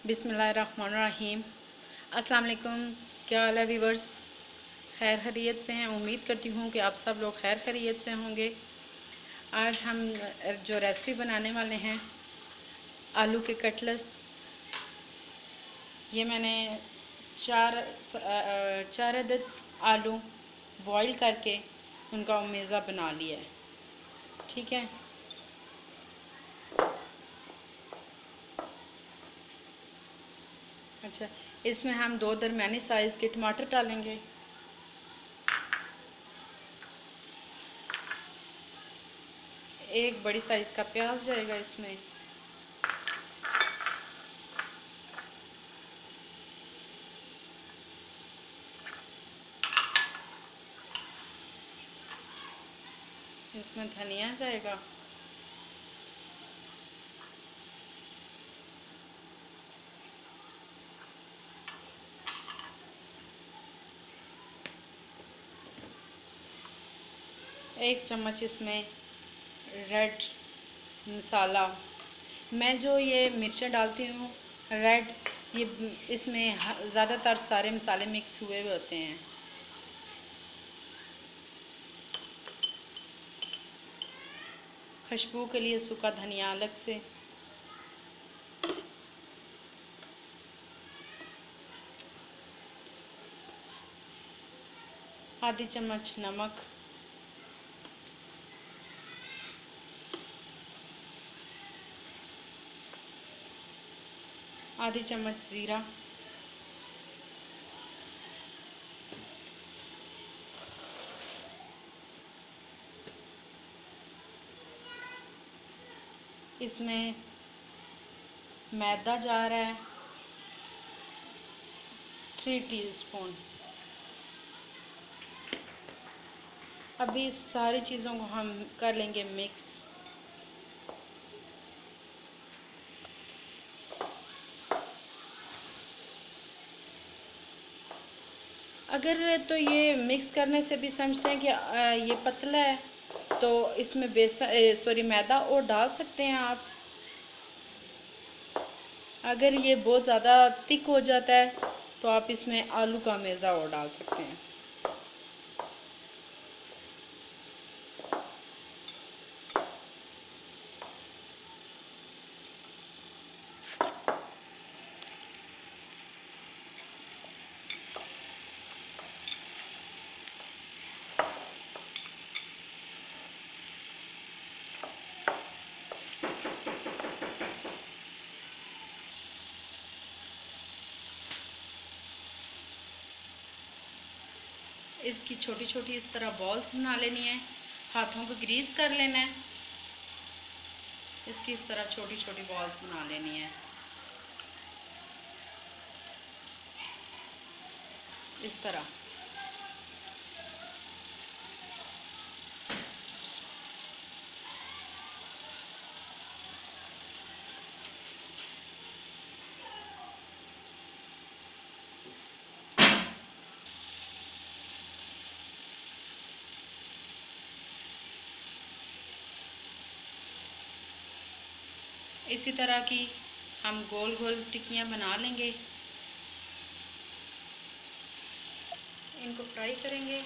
बिस्मिल्लाहिर्रहमानिर्रहीम। अस्सलाम वालेकुम। क्या हाल है व्यूवर्स? खैर खैरियत से हैं। उम्मीद करती हूँ कि आप सब लोग खैर खैरियत से होंगे। आज हम जो रेसिपी बनाने वाले हैं आलू के कटलेट्स। ये मैंने चार अदद आलू बॉईल करके उनका मेज़ा बना लिया है। ठीक है। अच्छा, इसमें हम 2 दरमियानी साइज़ के टमाटर डालेंगे। एक बड़ी साइज़ का प्याज जाएगा इसमें। इसमें धनिया जाएगा। एक चम्मच इसमें रेड मसाला। मैं जो ये मिर्चें डालती हूँ रेड, ये इसमें ज़्यादातर सारे मसाले मिक्स हुए हुए होते हैं। खुशबू के लिए सूखा धनिया अलग से। आधी चम्मच नमक। आधी चम्मच ज़ीरा। इसमें मैदा जा रहा है 3 टीस्पून। अभी इस सारी चीज़ों को हम कर लेंगे मिक्स। अगर तो ये मिक्स करने से भी समझते हैं कि ये पतला है, तो इसमें मैदा और डाल सकते हैं आप। अगर ये बहुत ज़्यादा थिक हो जाता है तो आप इसमें आलू का मेज़ा और डाल सकते हैं। इसकी छोटी छोटी इस तरह बॉल्स बना लेनी है। हाथों को ग्रीस कर लेना है। इसकी इस तरह छोटी छोटी बॉल्स बना लेनी है इस तरह। इसी तरह की हम गोल गोल टिक्कियाँ बना लेंगे। इनको फ्राई करेंगे।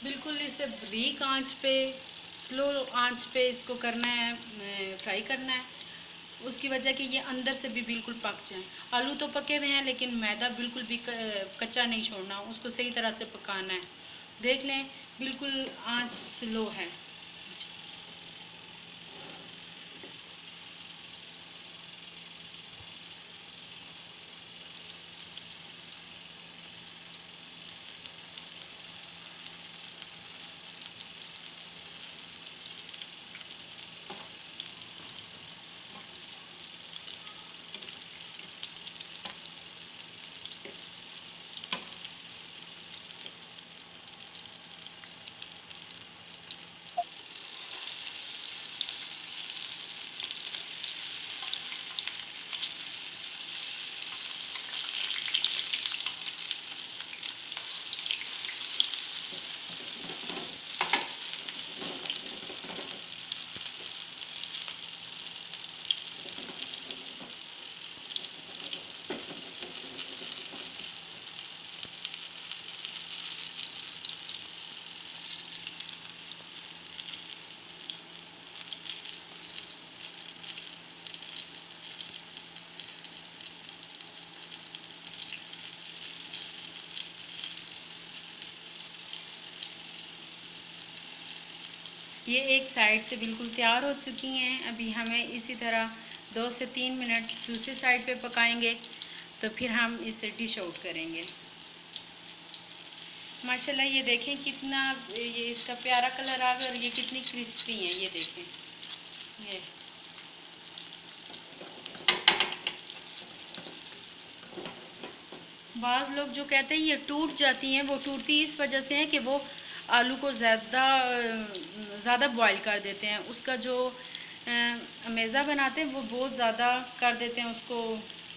बिल्कुल इसे बारीक आंच पे, स्लो आंच पे इसको करना है, फ्राई करना है। उसकी वजह कि ये अंदर से भी बिल्कुल पक जाएं। आलू तो पके हुए हैं लेकिन मैदा बिल्कुल भी कच्चा नहीं छोड़ना, उसको सही तरह से पकाना है। देख लें बिल्कुल आंच स्लो है। ये एक साइड से बिल्कुल तैयार हो चुकी हैं। अभी हमें इसी तरह 2 से 3 मिनट दूसरी साइड पे पकाएंगे, तो फिर हम इसे डिश आउट करेंगे। माशाल्लाह ये देखें कितना ये इसका प्यारा कलर आ गया और ये कितनी क्रिस्पी है। ये देखें, ये बाज़ लोग जो कहते हैं ये टूट जाती हैं, वो टूटती इस वजह से है कि वो आलू को ज़्यादा बॉईल कर देते हैं। उसका जो मेज़ा बनाते हैं वो बहुत ज़्यादा कर देते हैं, उसको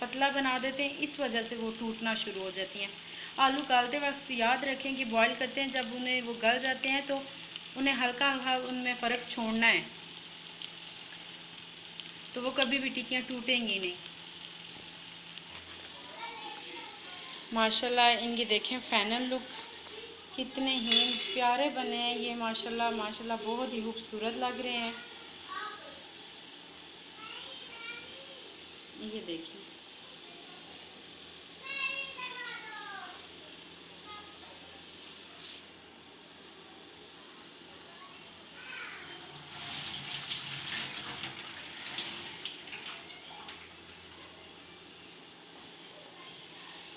पतला बना देते हैं, इस वजह से वो टूटना शुरू हो जाती हैं। आलू गालते वक्त याद रखें कि बॉईल करते हैं जब उन्हें वो गल जाते हैं तो उन्हें हल्का हल्का उनमें फ़र्क छोड़ना है, तो वो कभी भी टिक्कियाँ टूटेंगी नहीं। माशाल्लाह इनकी देखें फाइनल लुक कितने ही प्यारे बने हैं। ये माशाल्लाह माशाल्लाह बहुत ही खूबसूरत लग रहे हैं। ये देखिए,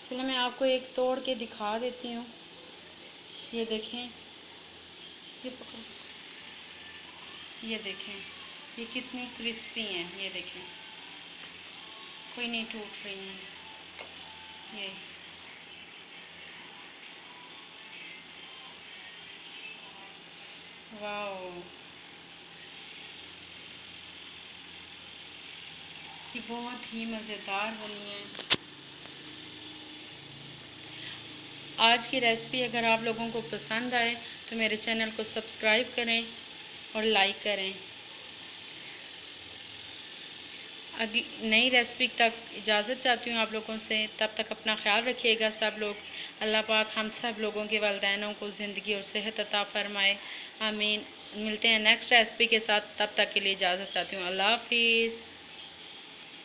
चलो मैं आपको एक तोड़ के दिखा देती हूँ। ये देखें, ये पकड़ो, ये देखें ये कितनी क्रिस्पी हैं। ये देखें कोई नहीं टूट रही हैं। ये वाओ, ये बहुत ही मज़ेदार बनी है। आज की रेसिपी अगर आप लोगों को पसंद आए तो मेरे चैनल को सब्सक्राइब करें और लाइक करें। अगली नई रेसिपी तक इजाज़त चाहती हूँ आप लोगों से। तब तक अपना ख्याल रखिएगा सब लोग। अल्लाह पाक हम सब लोगों के वालिदैनों को ज़िंदगी और सेहत अता फ़रमाए, आमीन। मिलते हैं नेक्स्ट रेसिपी के साथ, तब तक के लिए इजाज़त चाहती हूँ। अल्लाह हाफिज़।